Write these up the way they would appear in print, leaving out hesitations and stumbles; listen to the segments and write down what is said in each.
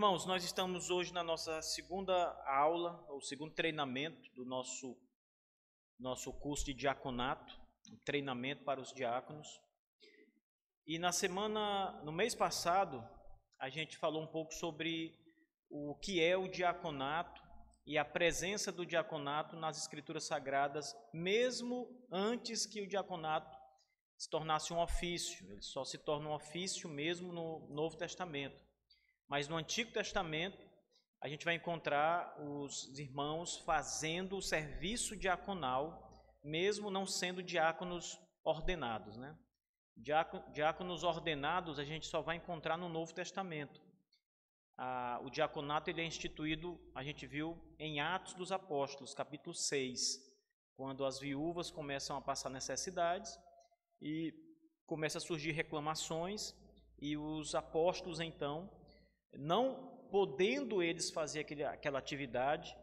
Irmãos, nós estamos hoje na nossa segunda aula, ou segundo treinamento do nosso curso de diaconato, um treinamento para os diáconos. E no mês passado, a gente falou um pouco sobre o que é o diaconato e a presença do diaconato nas Escrituras Sagradas, mesmo antes que o diaconato se tornasse um ofício. Ele só se torna um ofício mesmo no Novo Testamento. Mas no Antigo Testamento, a gente vai encontrar os irmãos fazendo o serviço diaconal, mesmo não sendo diáconos ordenados, né? Diáconos ordenados a gente só vai encontrar no Novo Testamento. O diaconato ele é instituído, a gente viu, em Atos dos Apóstolos, capítulo 6, quando as viúvas começam a passar necessidades e começam a surgir reclamações, e os apóstolos, então, não podendo eles fazer aquela atividade,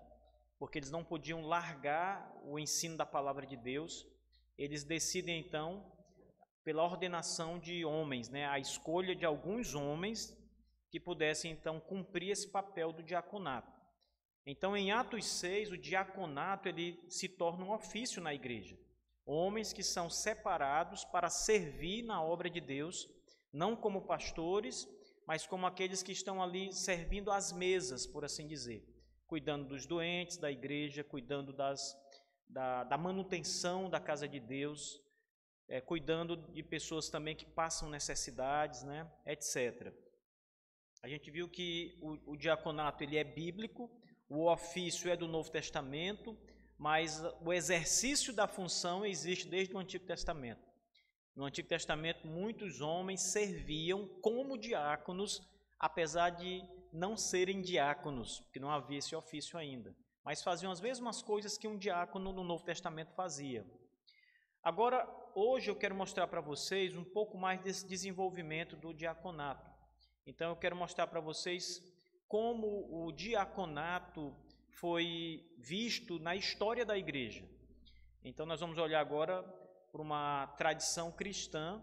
porque eles não podiam largar o ensino da palavra de Deus, eles decidem então, pela ordenação de homens, né, a escolha de alguns homens que pudessem então cumprir esse papel do diaconato. Então, em Atos 6, o diaconato ele se torna um ofício na igreja. Homens que são separados para servir na obra de Deus, não como pastores, mas como aqueles que estão ali servindo às mesas, por assim dizer, cuidando dos doentes da igreja, cuidando da manutenção da casa de Deus, cuidando de pessoas também que passam necessidades, né, etc. A gente viu que o diaconato ele é bíblico, o ofício é do Novo Testamento, mas o exercício da função existe desde o Antigo Testamento. No Antigo Testamento, muitos homens serviam como diáconos, apesar de não serem diáconos, porque não havia esse ofício ainda, mas faziam as mesmas coisas que um diácono no Novo Testamento fazia. Agora, hoje eu quero mostrar para vocês um pouco mais desse desenvolvimento do diaconato. Então, eu quero mostrar para vocês como o diaconato foi visto na história da igreja. Então, nós vamos olhar agora por uma tradição cristã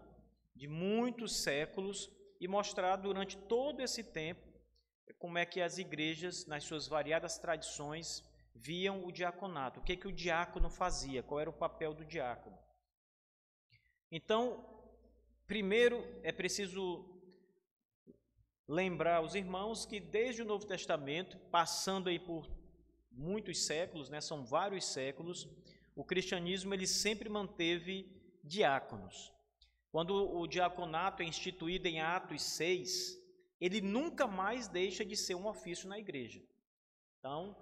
de muitos séculos e mostrar durante todo esse tempo como é que as igrejas, nas suas variadas tradições, viam o diaconato, o que o diácono fazia, qual era o papel do diácono. Então, primeiro é preciso lembrar aos irmãos que desde o Novo Testamento, passando aí por muitos séculos, né, são vários séculos, o cristianismo ele sempre manteve diáconos. Quando o diaconato é instituído em Atos 6, ele nunca mais deixa de ser um ofício na igreja. Então,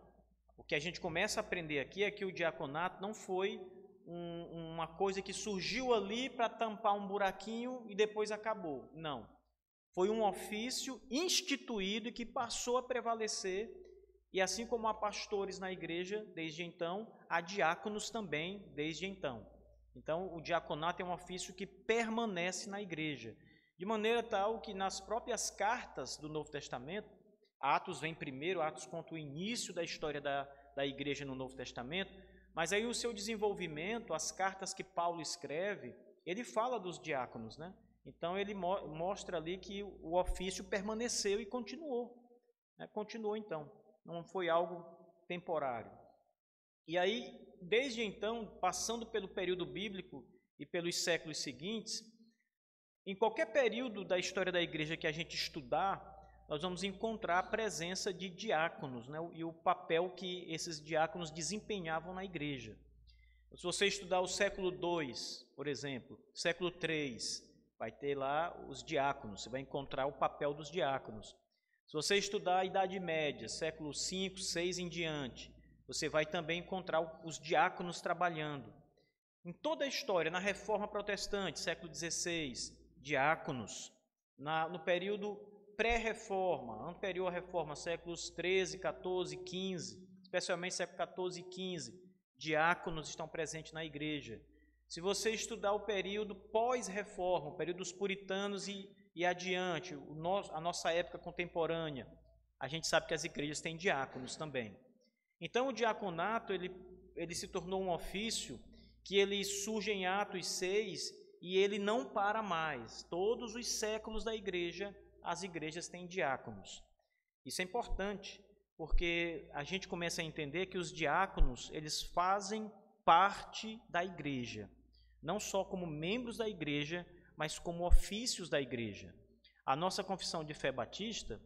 o que a gente começa a aprender aqui é que o diaconato não foi uma coisa que surgiu ali para tampar um buraquinho e depois acabou. Não. Foi um ofício instituído e que passou a prevalecer. E assim como há pastores na igreja desde então, há diáconos também desde então. Então, o diaconato é um ofício que permanece na igreja, de maneira tal que nas próprias cartas do Novo Testamento, Atos vem primeiro, Atos conta o início da história da igreja no Novo Testamento, mas aí o seu desenvolvimento, as cartas que Paulo escreve, ele fala dos diáconos, né? Então, ele mostra ali que o ofício permaneceu e continuou, né? Continuou então. Não foi algo temporário. E aí, desde então, passando pelo período bíblico e pelos séculos seguintes, em qualquer período da história da igreja que a gente estudar, nós vamos encontrar a presença de diáconos, né, e o papel que esses diáconos desempenhavam na igreja. Se você estudar o século II, por exemplo, século III, vai ter lá os diáconos, você vai encontrar o papel dos diáconos. Se você estudar a Idade Média, século V, VI em diante, você vai também encontrar os diáconos trabalhando. Em toda a história, na Reforma Protestante, século XVI, diáconos. No período pré-reforma, anterior à reforma, séculos XIII, XIV, XV, especialmente século XIV e XV, diáconos estão presentes na igreja. Se você estudar o período pós-reforma, o período dos puritanos e adiante, a nossa época contemporânea, a gente sabe que as igrejas têm diáconos também. Então, o diaconato ele se tornou um ofício que ele surge em Atos 6 e ele não para mais. Todos os séculos da igreja, as igrejas têm diáconos. Isso é importante, porque a gente começa a entender que os diáconos, eles fazem parte da igreja, não só como membros da igreja, mas como ofícios da igreja. A nossa Confissão de Fé Batista,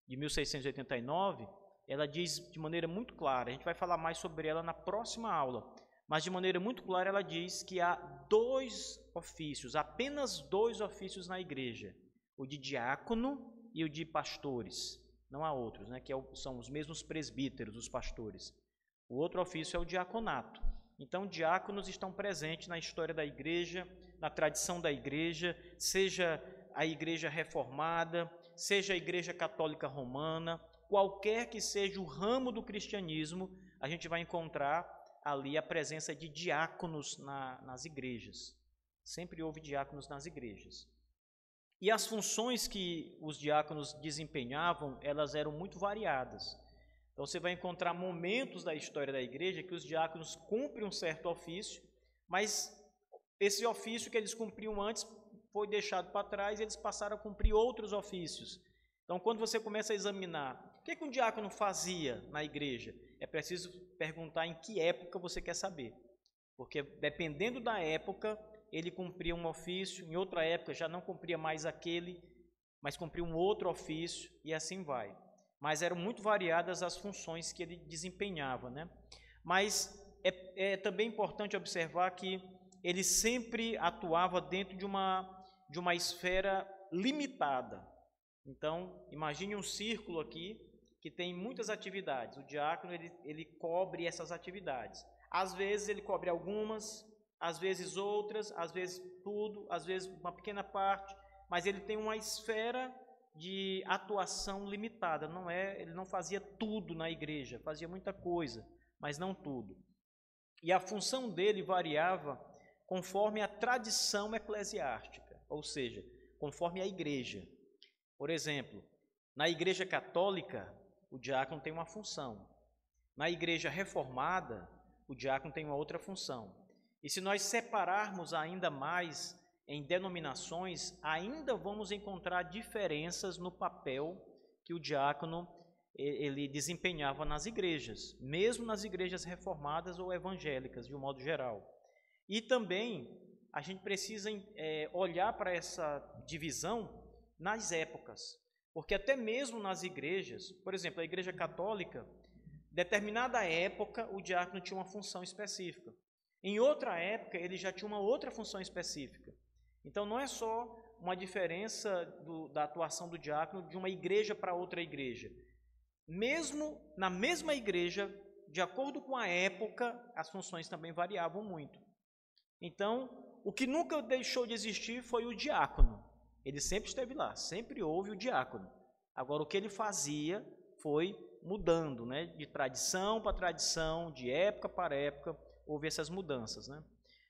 de 1689, ela diz de maneira muito clara, a gente vai falar mais sobre ela na próxima aula, mas de maneira muito clara ela diz que há 2 ofícios, apenas 2 ofícios na igreja, o de diácono e o de pastores. Não há outros, né, que são os mesmos presbíteros, os pastores. O outro ofício é o diaconato. Então, diáconos estão presentes na história da igreja, na tradição da igreja, seja a igreja reformada, seja a igreja católica romana, qualquer que seja o ramo do cristianismo, a gente vai encontrar ali a presença de diáconos nas igrejas. Sempre houve diáconos nas igrejas. E as funções que os diáconos desempenhavam, elas eram muito variadas. Então você vai encontrar momentos da história da igreja que os diáconos cumprem um certo ofício, mas esse ofício que eles cumpriam antes foi deixado para trás e eles passaram a cumprir outros ofícios. Então, quando você começa a examinar o que um diácono fazia na igreja, é preciso perguntar em que época você quer saber. Porque dependendo da época, ele cumpria um ofício, em outra época já não cumpria mais aquele, mas cumpria um outro ofício e assim vai. Mas eram muito variadas as funções que ele desempenhava, né? Mas é também importante observar que ele sempre atuava dentro de uma esfera limitada. Então, imagine um círculo aqui que tem muitas atividades. O diácono ele cobre essas atividades. Às vezes ele cobre algumas, às vezes outras, às vezes tudo, às vezes uma pequena parte, mas ele tem uma esfera de atuação limitada. Ele não fazia tudo na igreja, fazia muita coisa, mas não tudo. E a função dele variava conforme a tradição eclesiástica, ou seja, conforme a igreja. Por exemplo, na igreja católica, o diácono tem uma função. Na igreja reformada, o diácono tem uma outra função. E se nós separarmos ainda mais em denominações, ainda vamos encontrar diferenças no papel que o diácono ele desempenhava nas igrejas, mesmo nas igrejas reformadas ou evangélicas, de um modo geral. E também a gente precisa olhar para essa divisão nas épocas, porque até mesmo nas igrejas, por exemplo, a igreja católica, determinada época o diácono tinha uma função específica. Em outra época ele já tinha uma outra função específica. Então não é só uma diferença da atuação do diácono de uma igreja para outra igreja. Mesmo na mesma igreja, de acordo com a época, as funções também variavam muito. Então, o que nunca deixou de existir foi o diácono. Ele sempre esteve lá, sempre houve o diácono. Agora, o que ele fazia foi mudando, né? De tradição para tradição, de época para época, houve essas mudanças, né?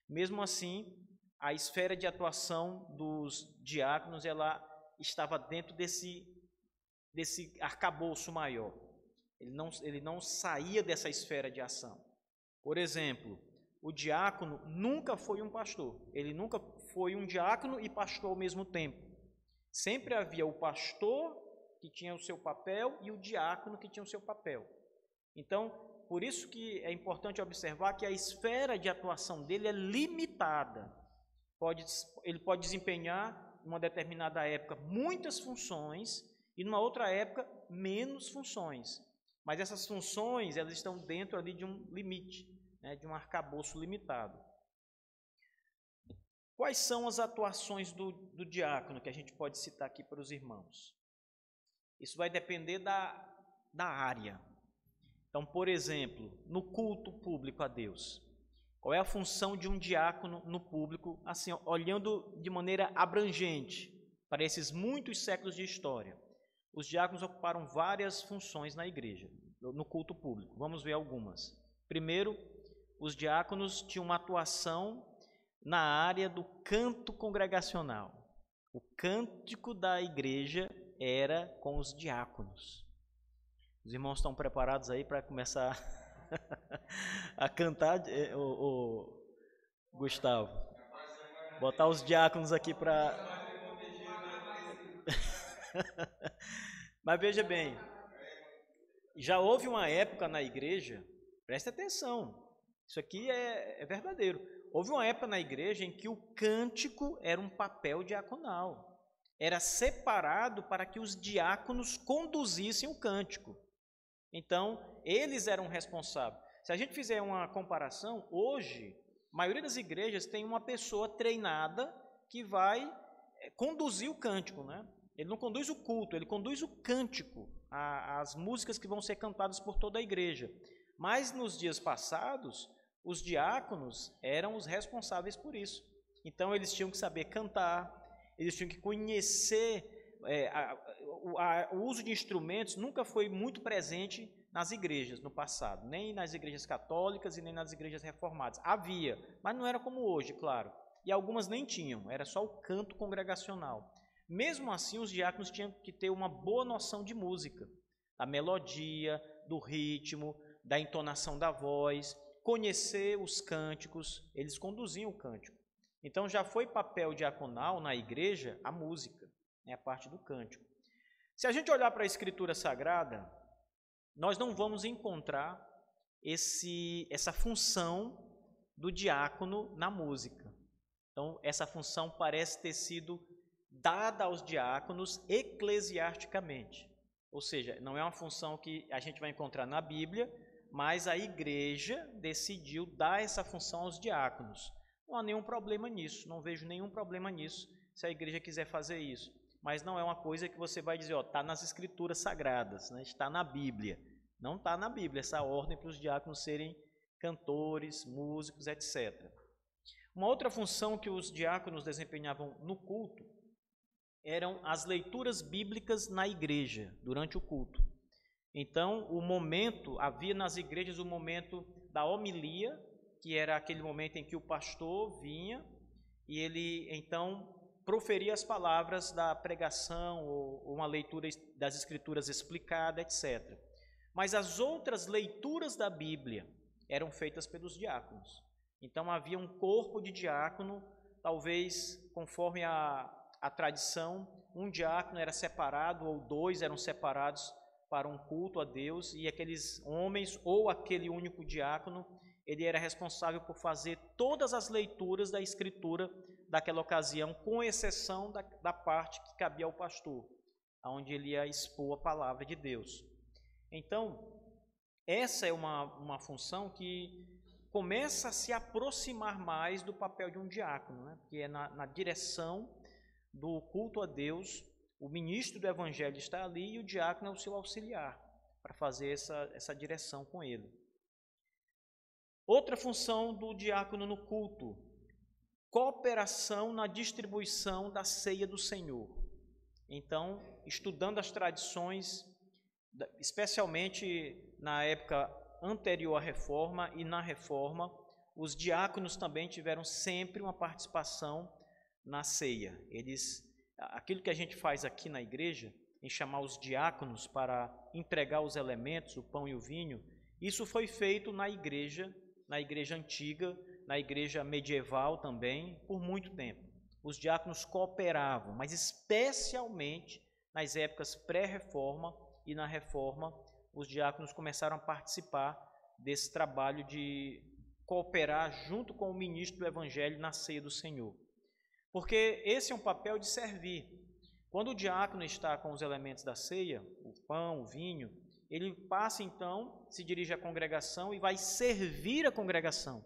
Mesmo assim, a esfera de atuação dos diáconos, ela estava dentro desse arcabouço maior. Ele não saía dessa esfera de ação. Por exemplo, o diácono nunca foi um pastor. Ele nunca foi um diácono e pastor ao mesmo tempo. Sempre havia o pastor, que tinha o seu papel, e o diácono, que tinha o seu papel. Então, por isso que é importante observar que a esfera de atuação dele é limitada. Ele pode desempenhar, numa determinada época, muitas funções, e numa outra época, menos funções. Mas essas funções, elas estão dentro ali de um limite, né, de um arcabouço limitado. Quais são as atuações do diácono que a gente pode citar aqui para os irmãos? Isso vai depender da área. Então, por exemplo, no culto público a Deus, qual é a função de um diácono no público, assim, olhando de maneira abrangente para esses muitos séculos de história? Os diáconos ocuparam várias funções na igreja, no culto público. Vamos ver algumas. Primeiro, os diáconos tinham uma atuação na área do canto congregacional. O cântico da igreja era com os diáconos. Os irmãos estão preparados aí para começar a cantar, o Gustavo? Botar os diáconos aqui para... Mas veja bem, Já houve uma época na igreja, preste atenção, isso aqui é verdadeiro. Houve uma época na igreja em que o cântico era um papel diaconal. Era separado para que os diáconos conduzissem o cântico. Então, eles eram responsáveis. Se a gente fizer uma comparação, hoje, a maioria das igrejas tem uma pessoa treinada que vai conduzir o cântico, né? Ele não conduz o culto, ele conduz o cântico, as músicas que vão ser cantadas por toda a igreja. Mas nos dias passados, os diáconos eram os responsáveis por isso. Então, eles tinham que saber cantar, eles tinham que conhecer. O uso de instrumentos nunca foi muito presente nas igrejas no passado, nem nas igrejas católicas e nem nas igrejas reformadas. Havia, mas não era como hoje, claro. E algumas nem tinham, era só o canto congregacional. Mesmo assim, os diáconos tinham que ter uma boa noção de música, da melodia, do ritmo, da entonação da voz, conhecer os cânticos, eles conduziam o cântico. Então já foi papel diaconal na igreja a música, a parte do cântico. Se a gente olhar para a Escritura Sagrada, nós não vamos encontrar essa função do diácono na música. Então, essa função parece ter sido dada aos diáconos eclesiasticamente. Ou seja, não é uma função que a gente vai encontrar na Bíblia, mas a igreja decidiu dar essa função aos diáconos. Não há nenhum problema nisso, não vejo nenhum problema nisso, se a igreja quiser fazer isso. Mas não é uma coisa que você vai dizer, está nas Escrituras Sagradas, né? Está na Bíblia. Não está na Bíblia essa ordem para os diáconos serem cantores, músicos, etc. Uma outra função que os diáconos desempenhavam no culto eram as leituras bíblicas na igreja, durante o culto. Então, havia nas igrejas o momento da homilia, que era aquele momento em que o pastor vinha e ele, então, proferia as palavras da pregação ou uma leitura das Escrituras explicada, etc. Mas as outras leituras da Bíblia eram feitas pelos diáconos. Então, havia um corpo de diácono, talvez, conforme a tradição, um diácono era separado ou 2 eram separados para um culto a Deus, e aqueles homens ou aquele único diácono, ele era responsável por fazer todas as leituras da Escritura daquela ocasião, com exceção da parte que cabia ao pastor, onde ele ia expor a palavra de Deus. Então, essa é uma função que começa a se aproximar mais do papel de um diácono, né? Que é na direção do culto a Deus. O ministro do evangelho está ali e o diácono é o seu auxiliar para fazer essa direção com ele. Outra função do diácono no culto: cooperação na distribuição da ceia do Senhor. Então, estudando as tradições, especialmente na época anterior à reforma e na reforma, os diáconos também tiveram sempre uma participação na ceia. Aquilo que a gente faz aqui na igreja, em chamar os diáconos para entregar os elementos, o pão e o vinho, isso foi feito na igreja antiga, na igreja medieval também, por muito tempo. Os diáconos cooperavam, mas especialmente nas épocas pré-reforma e na reforma, os diáconos começaram a participar desse trabalho de cooperar junto com o ministro do evangelho na ceia do Senhor. Porque esse é um papel de servir. Quando o diácono está com os elementos da ceia, o pão, o vinho, ele passa então, se dirige à congregação e vai servir a congregação.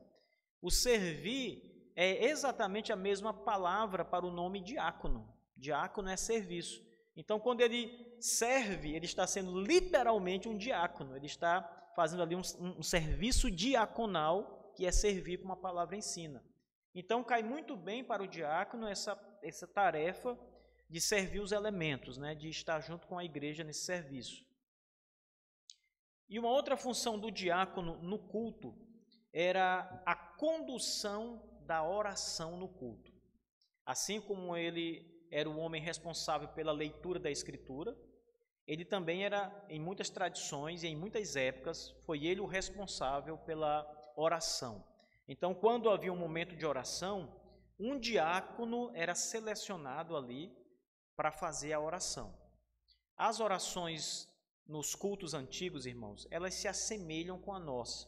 O servir é exatamente a mesma palavra para o nome diácono. Diácono é serviço. Então, quando ele serve, ele está sendo literalmente um diácono. Ele está fazendo ali um serviço diaconal, que é servir como a palavra ensina. Então, cai muito bem para o diácono essa tarefa de servir os elementos, né? De estar junto com a igreja nesse serviço. E uma outra função do diácono no culto era a condução da oração no culto. Assim como ele era o homem responsável pela leitura da Escritura, ele também era, em muitas tradições e em muitas épocas, foi ele o responsável pela oração. Então, quando havia um momento de oração, um diácono era selecionado ali para fazer a oração. As orações nos cultos antigos, irmãos, elas se assemelham com a nossa,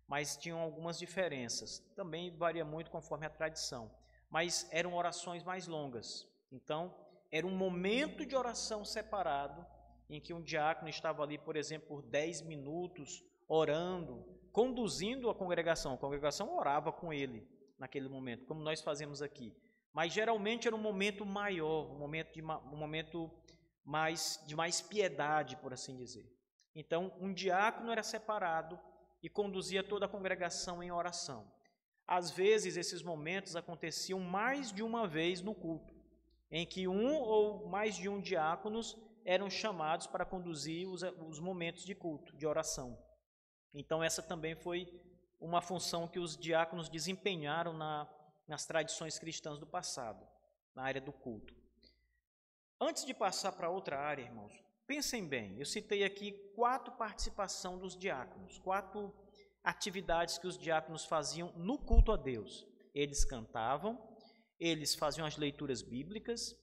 mas tinham algumas diferenças. Também varia muito conforme a tradição, mas eram orações mais longas. Então, era um momento de oração separado, em que um diácono estava ali, por exemplo, por 10 minutos, orando, conduzindo a congregação orava com ele naquele momento, como nós fazemos aqui. Mas geralmente era um momento maior, um momento de mais piedade, por assim dizer. Então, um diácono era separado e conduzia toda a congregação em oração. Às vezes, esses momentos aconteciam mais de uma vez no culto, em que um ou mais de um diáconos eram chamados para conduzir os momentos de culto, de oração. Então, essa também foi uma função que os diáconos desempenharam nas tradições cristãs do passado, na área do culto. Antes de passar para outra área, irmãos, pensem bem, eu citei aqui 4 participações dos diáconos, 4 atividades que os diáconos faziam no culto a Deus. Eles cantavam, eles faziam as leituras bíblicas,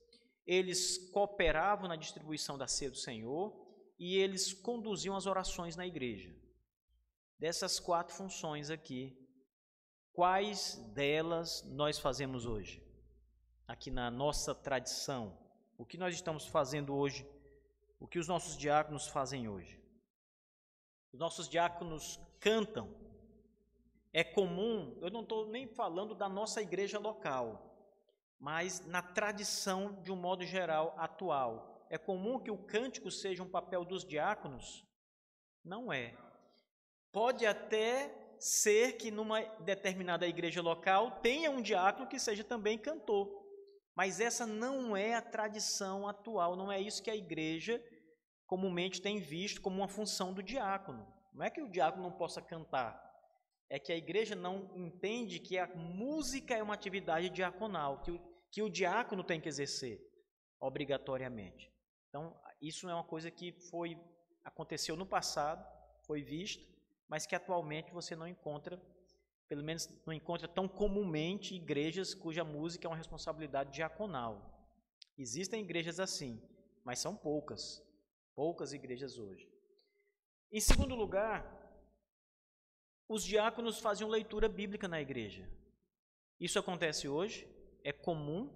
eles cooperavam na distribuição da ceia do Senhor e eles conduziam as orações na igreja. Dessas 4 funções aqui, quais delas nós fazemos hoje? Aqui na nossa tradição, o que nós estamos fazendo hoje? O que os nossos diáconos fazem hoje? Os nossos diáconos cantam. É comum, eu não estou nem falando da nossa igreja local, mas na tradição de um modo geral atual. É comum que o cântico seja um papel dos diáconos? Não é. Pode até ser que numa determinada igreja local tenha um diácono que seja também cantor, mas essa não é a tradição atual, não é isso que a igreja comumente tem visto como uma função do diácono. Não é que o diácono não possa cantar, é que a igreja não entende que a música é uma atividade diaconal, que o diácono tem que exercer obrigatoriamente. Então, isso é uma coisa que aconteceu no passado, foi visto, mas que atualmente você não encontra, pelo menos não encontra tão comumente igrejas cuja música é uma responsabilidade diaconal. Existem igrejas assim, mas são poucas igrejas hoje. Em segundo lugar, os diáconos faziam leitura bíblica na igreja. Isso acontece hoje, é comum,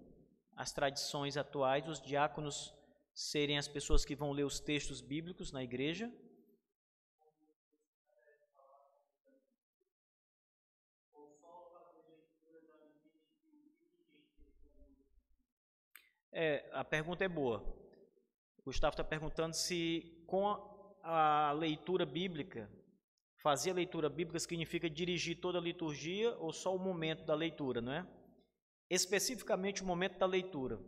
as tradições atuais, os diáconos serem as pessoas que vão ler os textos bíblicos na igreja. A pergunta é boa. O Gustavo está perguntando se com a leitura bíblica, fazer a leitura bíblica significa dirigir toda a liturgia ou só o momento da leitura, não é? Especificamente o momento da leitura.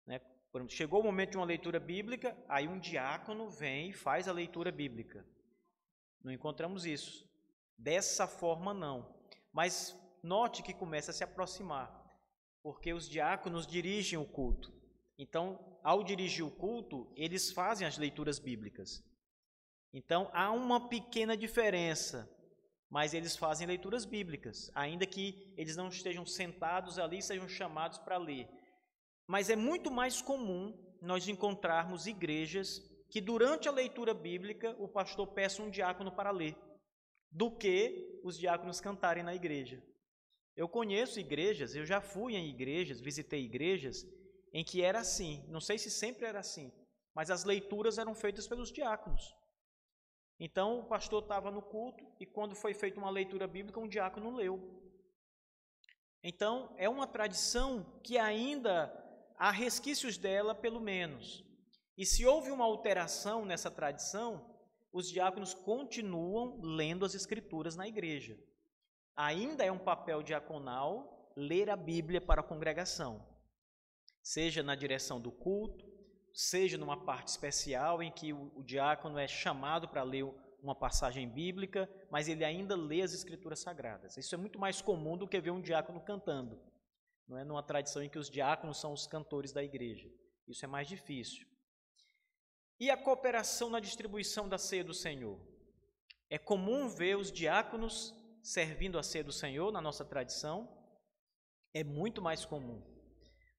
Né? Por exemplo, chegou o momento de uma leitura bíblica, aí um diácono vem e faz a leitura bíblica. Não encontramos isso. Dessa forma, não. Mas note que começa a se aproximar, porque os diáconos dirigem o culto. Então, ao dirigir o culto, eles fazem as leituras bíblicas. Então, há uma pequena diferença, mas eles fazem leituras bíblicas, ainda que eles não estejam sentados ali e sejam chamados para ler. Mas é muito mais comum nós encontrarmos igrejas que durante a leitura bíblica o pastor peça um diácono para ler, do que os diáconos cantarem na igreja. Eu conheço igrejas, eu já fui em igrejas, visitei igrejas, em que era assim, não sei se sempre era assim, mas as leituras eram feitas pelos diáconos. Então, o pastor estava no culto e quando foi feita uma leitura bíblica, um diácono leu. Então, é uma tradição que ainda há resquícios dela, pelo menos. E se houve uma alteração nessa tradição, os diáconos continuam lendo as escrituras na igreja. Ainda é um papel diaconal ler a Bíblia para a congregação, seja na direção do culto, seja numa parte especial em que o diácono é chamado para ler uma passagem bíblica, mas ele ainda lê as escrituras sagradas. Isso é muito mais comum do que ver um diácono cantando, não é? Numa tradição em que os diáconos são os cantores da igreja. Isso é mais difícil. E a cooperação na distribuição da ceia do Senhor? É comum ver os diáconos servindo a ceia do Senhor na nossa tradição? É muito mais comum.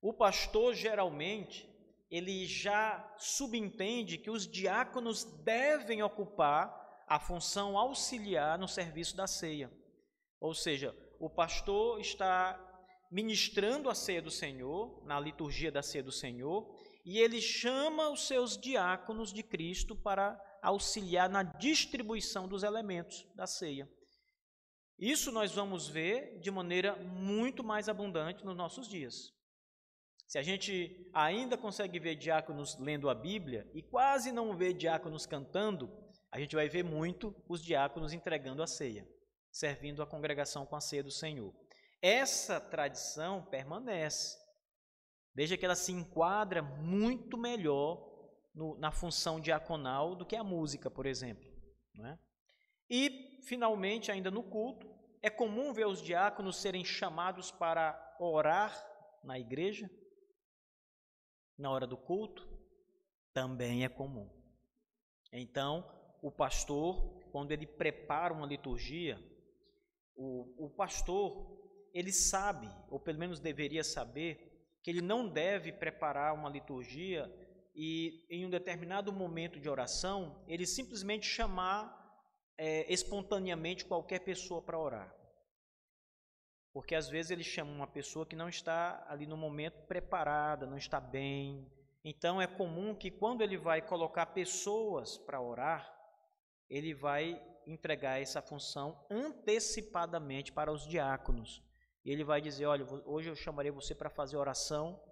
O pastor, geralmente, ele já subentende que os diáconos devem ocupar a função auxiliar no serviço da ceia. Ou seja, o pastor está ministrando a ceia do Senhor, na liturgia da ceia do Senhor, e ele chama os seus diáconos de Cristo para auxiliar na distribuição dos elementos da ceia. Isso nós vamos ver de maneira muito mais abundante nos nossos dias. Se a gente ainda consegue ver diáconos lendo a Bíblia e quase não vê diáconos cantando, a gente vai ver muito os diáconos entregando a ceia, servindo a congregação com a ceia do Senhor. Essa tradição permanece. Veja que ela se enquadra muito melhor na função diaconal do que a música, por exemplo, não é? E, finalmente, ainda no culto, é comum ver os diáconos serem chamados para orar na igreja, na hora do culto, também é comum. Então, o pastor, quando ele prepara uma liturgia, o pastor, ele sabe, ou pelo menos deveria saber, que ele não deve preparar uma liturgia e, em um determinado momento de oração, ele simplesmente chamar espontaneamente qualquer pessoa para orar. Porque às vezes ele chama uma pessoa que não está ali no momento preparada, não está bem. Então é comum que quando ele vai colocar pessoas para orar, ele vai entregar essa função antecipadamente para os diáconos. E ele vai dizer, olha, hoje eu chamarei você para fazer oração,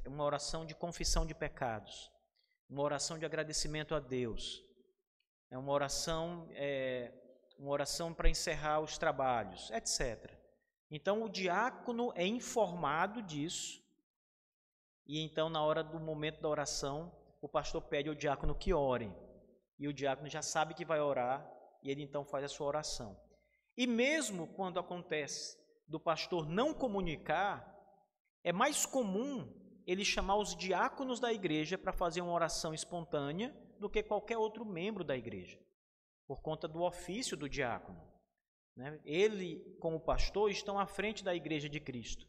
uma oração de confissão de pecados, uma oração de agradecimento a Deus, uma oração para encerrar os trabalhos, etc. Então o diácono é informado disso, e então na hora do momento da oração, o pastor pede ao diácono que ore, e o diácono já sabe que vai orar, e ele então faz a sua oração. E mesmo quando acontece do pastor não comunicar, é mais comum ele chamar os diáconos da igreja para fazer uma oração espontânea do que qualquer outro membro da igreja, por conta do ofício do diácono. Ele, como pastor, estão à frente da igreja de Cristo.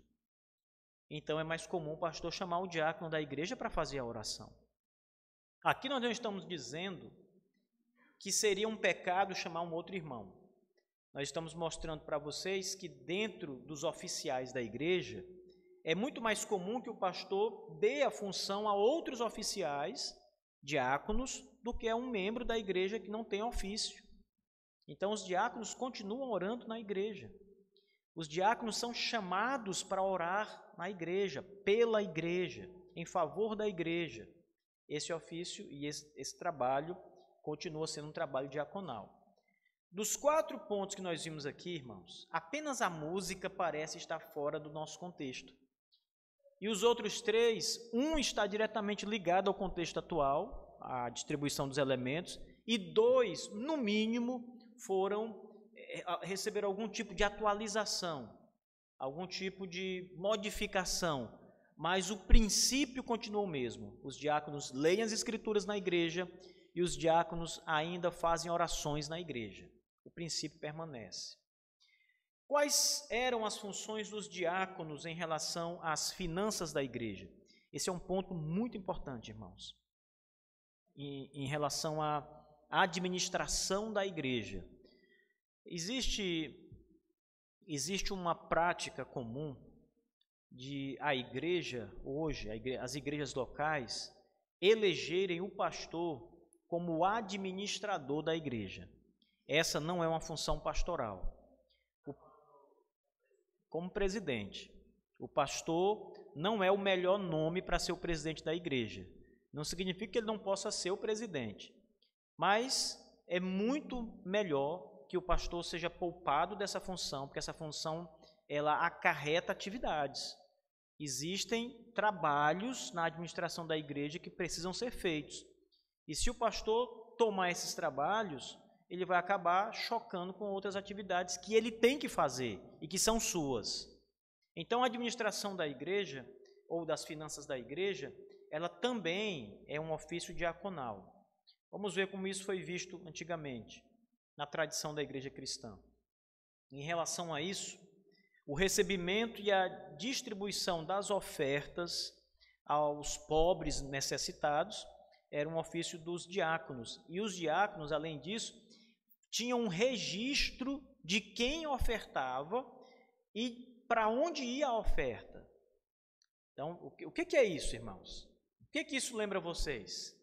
Então é mais comum o pastor chamar o diácono da igreja para fazer a oração. Aqui nós não estamos dizendo que seria um pecado chamar um outro irmão. Nós estamos mostrando para vocês que dentro dos oficiais da igreja, é muito mais comum que o pastor dê a função a outros oficiais, diáconos, do que a um membro da igreja que não tem ofício. Então os diáconos continuam orando na igreja. Os diáconos são chamados para orar na igreja, pela igreja, em favor da igreja. Esse ofício e esse trabalho continua sendo um trabalho diaconal. Dos 4 pontos que nós vimos aqui, irmãos, apenas a música parece estar fora do nosso contexto. E os outros 3, um está diretamente ligado ao contexto atual, à distribuição dos elementos, e 2, no mínimo, receberam algum tipo de atualização, algum tipo de modificação, mas o princípio continua o mesmo. Os diáconos leem as escrituras na igreja e os diáconos ainda fazem orações na igreja. O princípio permanece. Quais eram as funções dos diáconos em relação às finanças da igreja? Esse é um ponto muito importante, irmãos, em relação à administração da igreja. Existe uma prática comum de a igreja, hoje, as igrejas locais, elegerem o pastor como administrador da igreja. Essa não é uma função pastoral. Como presidente. O pastor não é o melhor nome para ser o presidente da igreja. Não significa que ele não possa ser o presidente. Mas é muito melhor que o pastor seja poupado dessa função, porque essa função ela acarreta atividades. Existem trabalhos na administração da igreja que precisam ser feitos. E se o pastor tomar esses trabalhos, ele vai acabar chocando com outras atividades que ele tem que fazer e que são suas. Então, a administração da igreja, ou das finanças da igreja, ela também é um ofício diaconal. Vamos ver como isso foi visto antigamente, na tradição da igreja cristã. Em relação a isso, o recebimento e a distribuição das ofertas, aos pobres necessitados era um ofício dos diáconos. E os diáconos, além disso, tinham um registro de quem ofertava e para onde ia a oferta. Então, o que é isso, irmãos? O que isso lembra vocês?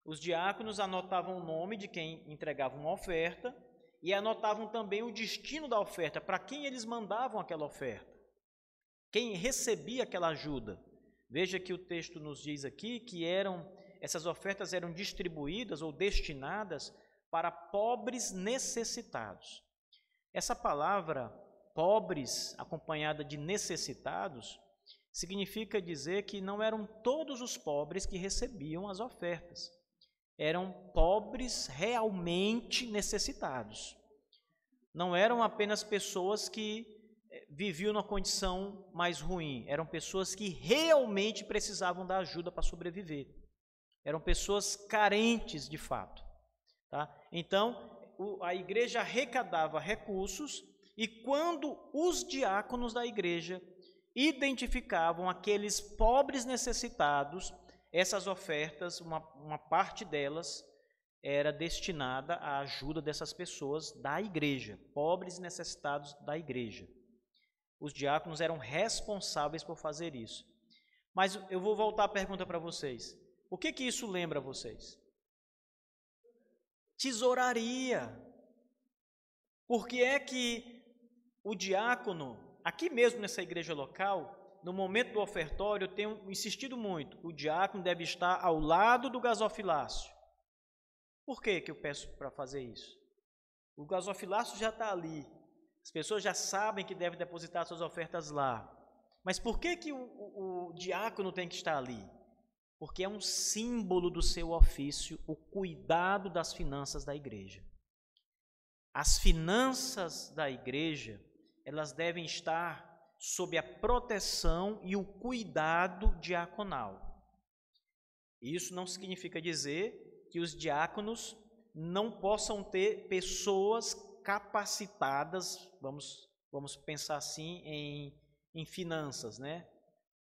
Os diáconos anotavam o nome de quem entregava uma oferta e anotavam também o destino da oferta, para quem eles mandavam aquela oferta, quem recebia aquela ajuda. Veja que o texto nos diz aqui que essas ofertas eram distribuídas ou destinadas para pobres necessitados. Essa palavra pobres, acompanhada de necessitados, significa dizer que não eram todos os pobres que recebiam as ofertas. Eram pobres realmente necessitados. Não eram apenas pessoas que viviam numa condição mais ruim. Eram pessoas que realmente precisavam da ajuda para sobreviver. Eram pessoas carentes de fato. Tá? Então, a igreja arrecadava recursos e quando os diáconos da igreja identificavam aqueles pobres necessitados, essas ofertas, uma parte delas era destinada à ajuda dessas pessoas da igreja, pobres e necessitados da igreja. Os diáconos eram responsáveis por fazer isso. Mas eu vou voltar a pergunta para vocês. O que isso lembra a vocês? Tesouraria. Por que é que o diácono, aqui mesmo nessa igreja local, no momento do ofertório, eu tenho insistido muito, o diácono deve estar ao lado do gasofilácio. Por que eu peço para fazer isso? O gasofilácio já está ali, as pessoas já sabem que devem depositar suas ofertas lá. Mas por que o diácono tem que estar ali? Porque é um símbolo do seu ofício, o cuidado das finanças da igreja. As finanças da igreja, elas devem estar sob a proteção e o cuidado diaconal. Isso não significa dizer que os diáconos não possam ter pessoas capacitadas, vamos pensar assim, em finanças, né?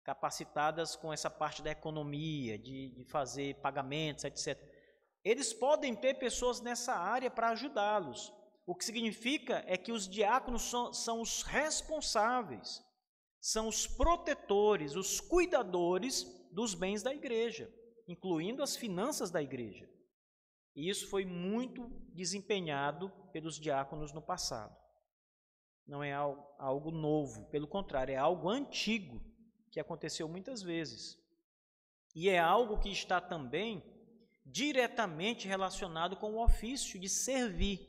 Capacitadas com essa parte da economia, de fazer pagamentos, etc. Eles podem ter pessoas nessa área para ajudá-los. O que significa é que os diáconos são os responsáveis, são os protetores, os cuidadores dos bens da igreja, incluindo as finanças da igreja. E isso foi muito desempenhado pelos diáconos no passado. Não é algo novo, pelo contrário, é algo antigo, que aconteceu muitas vezes. E é algo que está também diretamente relacionado com o ofício de servir.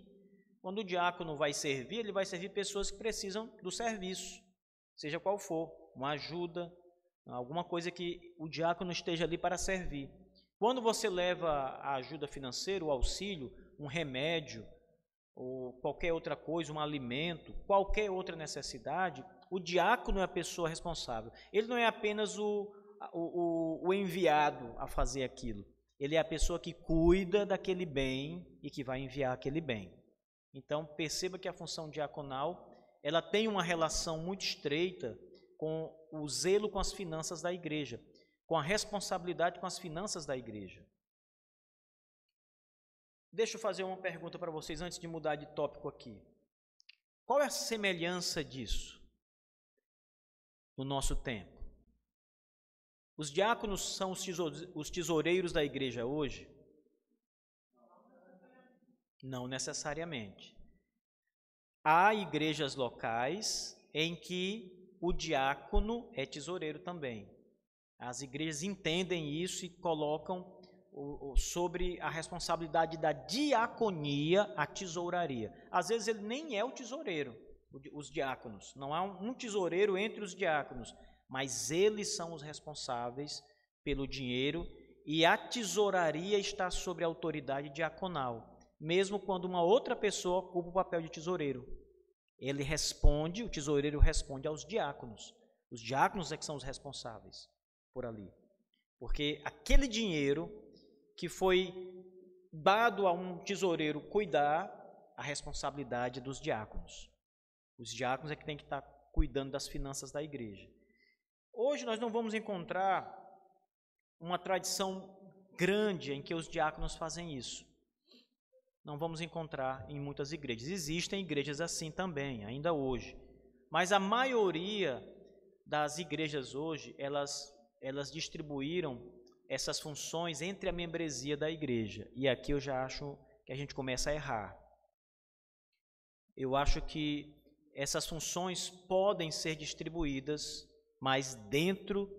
Quando o diácono vai servir, ele vai servir pessoas que precisam do serviço, seja qual for, uma ajuda, alguma coisa que o diácono esteja ali para servir. Quando você leva a ajuda financeira, o auxílio, um remédio, ou qualquer outra coisa, um alimento, qualquer outra necessidade, o diácono é a pessoa responsável. Ele não é apenas o enviado a fazer aquilo. Ele é a pessoa que cuida daquele bem e que vai enviar aquele bem. Então, perceba que a função diaconal, ela tem uma relação muito estreita com o zelo com as finanças da igreja, com a responsabilidade com as finanças da igreja. Deixa eu fazer uma pergunta para vocês antes de mudar de tópico aqui. Qual é a semelhança disso no nosso tempo? Os diáconos são os tesoureiros da igreja hoje? Não necessariamente. Há igrejas locais em que o diácono é tesoureiro também. As igrejas entendem isso e colocam sobre a responsabilidade da diaconia a tesouraria. Às vezes ele nem é o tesoureiro, os diáconos. Não há um tesoureiro entre os diáconos, mas eles são os responsáveis pelo dinheiro e a tesouraria está sob a autoridade diaconal. Mesmo quando uma outra pessoa ocupa o papel de tesoureiro. Ele responde, o tesoureiro responde aos diáconos. Os diáconos é que são os responsáveis por ali. Porque aquele dinheiro que foi dado a um tesoureiro cuidar, a responsabilidade é dos diáconos. Os diáconos é que tem que estar cuidando das finanças da igreja. Hoje nós não vamos encontrar uma tradição grande em que os diáconos fazem isso. Não vamos encontrar em muitas igrejas. Existem igrejas assim também, ainda hoje. Mas a maioria das igrejas hoje, elas distribuíram essas funções entre a membresia da igreja. E aqui eu já acho que a gente começa a errar. Eu acho que essas funções podem ser distribuídas, mas dentro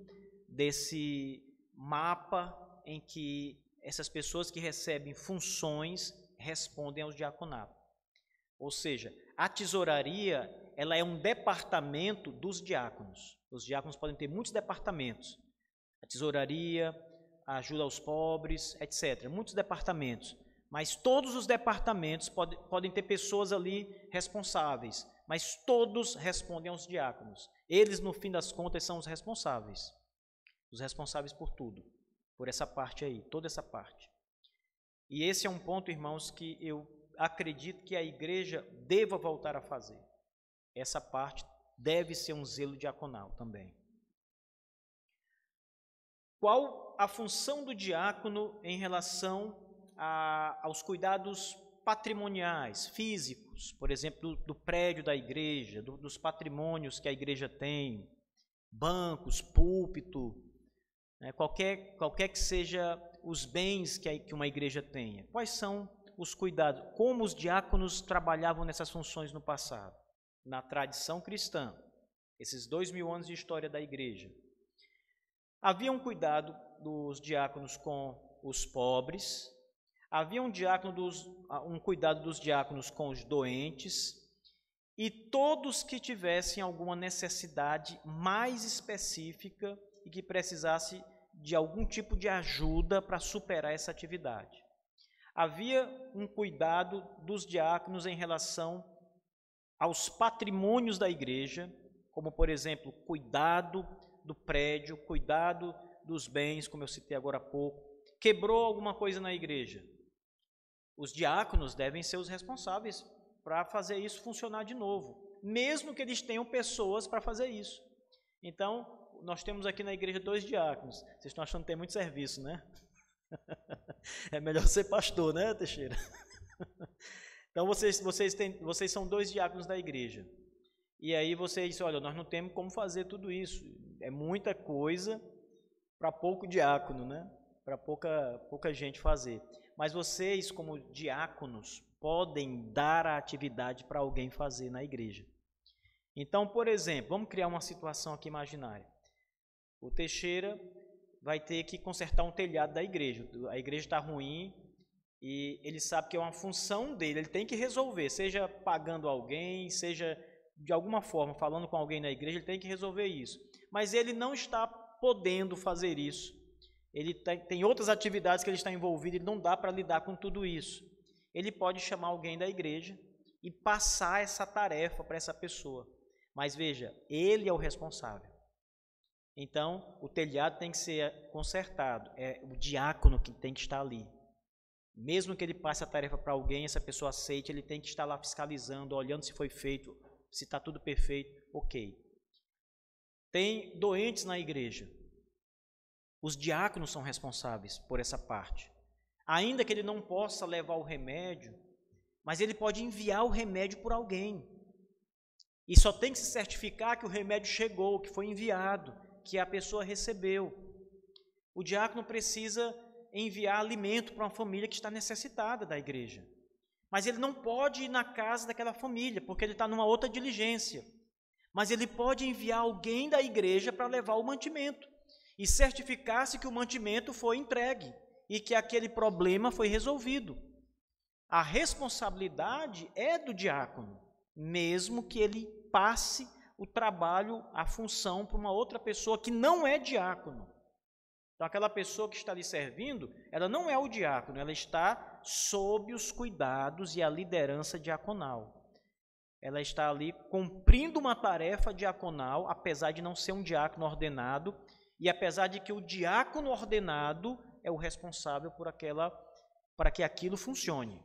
desse mapa em que essas pessoas que recebem funções respondem aos diaconatos. Ou seja, a tesouraria, ela é um departamento dos diáconos. Os diáconos podem ter muitos departamentos. A tesouraria, a ajuda aos pobres, etc. Muitos departamentos. Mas todos os departamentos podem ter pessoas ali responsáveis. Mas todos respondem aos diáconos. Eles, no fim das contas, são os responsáveis. Os responsáveis por tudo. Por essa parte aí, toda essa parte. E esse é um ponto, irmãos, que eu acredito que a igreja deva voltar a fazer. Essa parte deve ser um zelo diaconal também. Qual a função do diácono em relação aos cuidados patrimoniais, físicos, por exemplo, do prédio da igreja, dos patrimônios que a igreja tem, bancos, púlpito, né, qualquer que seja os bens que uma igreja tenha? Quais são os cuidados? Como os diáconos trabalhavam nessas funções no passado? Na tradição cristã, esses 2000 anos de história da igreja. Havia um cuidado dos diáconos com os pobres, havia um cuidado dos diáconos com os doentes e todos que tivessem alguma necessidade mais específica e que precisasse de algum tipo de ajuda para superar essa atividade. Havia um cuidado dos diáconos em relação aos patrimônios da igreja, como, por exemplo, cuidado do prédio, cuidado dos bens, como eu citei agora há pouco. Quebrou alguma coisa na igreja? Os diáconos devem ser os responsáveis para fazer isso funcionar de novo, mesmo que eles tenham pessoas para fazer isso. Então, nós temos aqui na igreja 2 diáconos. Vocês estão achando que tem muito serviço, né? É melhor ser pastor, né, Teixeira? Então, vocês são 2 diáconos da igreja. E aí vocês dizem, olha, nós não temos como fazer tudo isso. É muita coisa para pouco diácono, né? Para pouca gente fazer. Mas vocês, como diáconos, podem dar a atividade para alguém fazer na igreja. Então, por exemplo, vamos criar uma situação aqui imaginária. O Teixeira vai ter que consertar um telhado da igreja. A igreja está ruim e ele sabe que é uma função dele, ele tem que resolver, seja pagando alguém, seja de alguma forma falando com alguém na igreja, ele tem que resolver isso. Mas ele não está podendo fazer isso. Ele tem outras atividades que ele está envolvido, ele não dá para lidar com tudo isso. Ele pode chamar alguém da igreja e passar essa tarefa para essa pessoa. Mas veja, ele é o responsável. Então, o telhado tem que ser consertado, é o diácono que tem que estar ali. Mesmo que ele passe a tarefa para alguém, essa pessoa aceite, ele tem que estar lá fiscalizando, olhando se foi feito, se está tudo perfeito, ok. Tem doentes na igreja. Os diáconos são responsáveis por essa parte. Ainda que ele não possa levar o remédio, mas ele pode enviar o remédio por alguém. E só tem que se certificar que o remédio chegou, que foi enviado, que a pessoa recebeu. O diácono precisa enviar alimento para uma família que está necessitada da igreja. Mas ele não pode ir na casa daquela família, porque ele está numa outra diligência. Mas ele pode enviar alguém da igreja para levar o mantimento e certificar-se que o mantimento foi entregue e que aquele problema foi resolvido. A responsabilidade é do diácono, mesmo que ele passe o trabalho, a função para uma outra pessoa que não é diácono. Então, aquela pessoa que está lhe servindo, ela não é o diácono, ela está sob os cuidados e a liderança diaconal. Ela está ali cumprindo uma tarefa diaconal, apesar de não ser um diácono ordenado, e apesar de que o diácono ordenado é o responsável para que aquilo funcione.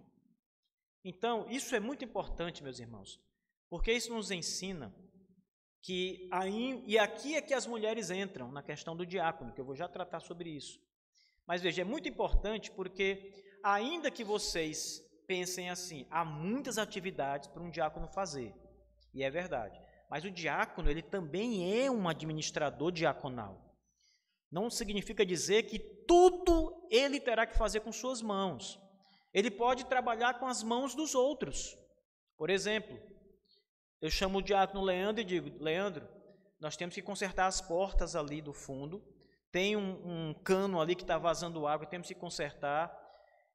Então, isso é muito importante, meus irmãos, porque isso nos ensina E aqui é que as mulheres entram na questão do diácono, que eu vou já tratar sobre isso. Mas veja, é muito importante porque, ainda que vocês pensem assim, há muitas atividades para um diácono fazer, e é verdade, mas o diácono, ele também é um administrador diaconal. Não significa dizer que tudo ele terá que fazer com suas mãos. Ele pode trabalhar com as mãos dos outros. Por exemplo, eu chamo o diácono Leandro e digo: Leandro, nós temos que consertar as portas ali do fundo, tem um cano ali que está vazando água, temos que consertar,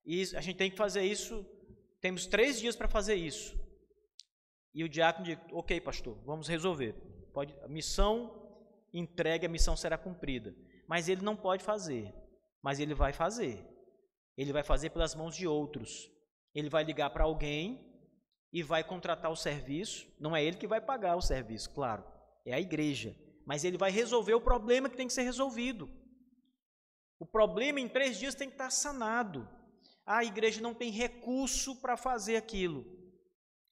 e a gente tem que fazer isso, temos 3 dias para fazer isso. E o diácono diz: ok, pastor, vamos resolver. A missão entregue, a missão será cumprida. Mas ele não pode fazer, mas ele vai fazer. Ele vai fazer pelas mãos de outros. Ele vai ligar para alguém e vai contratar o serviço. Não é ele que vai pagar o serviço, claro, é a igreja. Mas ele vai resolver o problema que tem que ser resolvido. O problema em 3 dias tem que estar sanado. A igreja não tem recurso para fazer aquilo.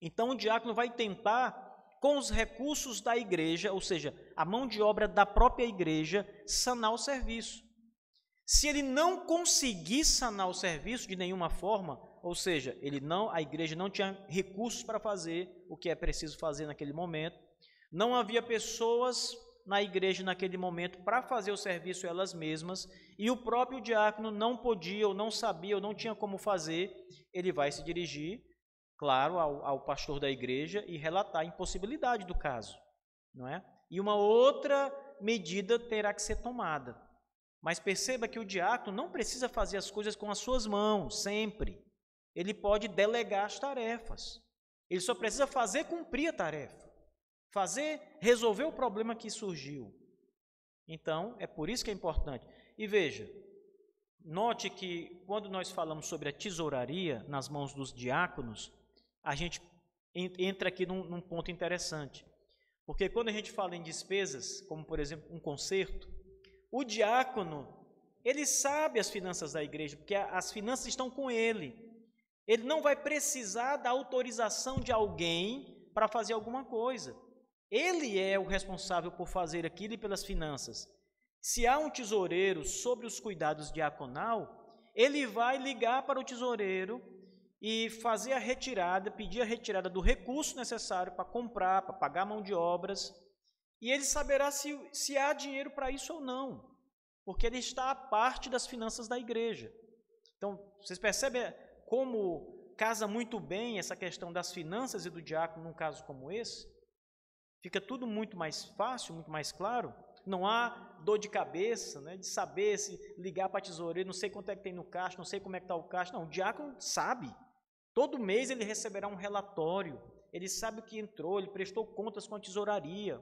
Então o diácono vai tentar, com os recursos da igreja, ou seja, a mão de obra da própria igreja, sanar o serviço. Se ele não conseguir sanar o serviço de nenhuma forma, ou seja, a igreja não tinha recursos para fazer o que é preciso fazer naquele momento, não havia pessoas na igreja naquele momento para fazer o serviço elas mesmas, e o próprio diácono não podia, ou não sabia, ou não tinha como fazer, ele vai se dirigir, claro, ao pastor da igreja e relatar a impossibilidade do caso, não é? E uma outra medida terá que ser tomada. Mas perceba que o diácono não precisa fazer as coisas com as suas mãos, sempre. Ele pode delegar as tarefas. Ele só precisa fazer cumprir a tarefa. Resolver o problema que surgiu. Então, é por isso que é importante. E veja, note que quando nós falamos sobre a tesouraria nas mãos dos diáconos, a gente entra aqui num ponto interessante. Porque quando a gente fala em despesas, como por exemplo um concerto, o diácono, ele sabe as finanças da igreja, porque as finanças estão com ele. Ele não vai precisar da autorização de alguém para fazer alguma coisa. Ele é o responsável por fazer aquilo e pelas finanças. Se há um tesoureiro sobre os cuidados diaconal, ele vai ligar para o tesoureiro e fazer a retirada, pedir a retirada do recurso necessário para comprar, para pagar a mão de obras, e ele saberá se há dinheiro para isso ou não, porque ele está à parte das finanças da igreja. Então, vocês percebem como casa muito bem essa questão das finanças e do diácono num caso como esse? Fica tudo muito mais fácil, muito mais claro. Não há dor de cabeça, né, de saber se ligar para a tesoureira, não sei quanto é que tem no caixa, não sei como é que está o caixa. Não, o diácono sabe. Todo mês ele receberá um relatório, ele sabe o que entrou, ele prestou contas com a tesouraria,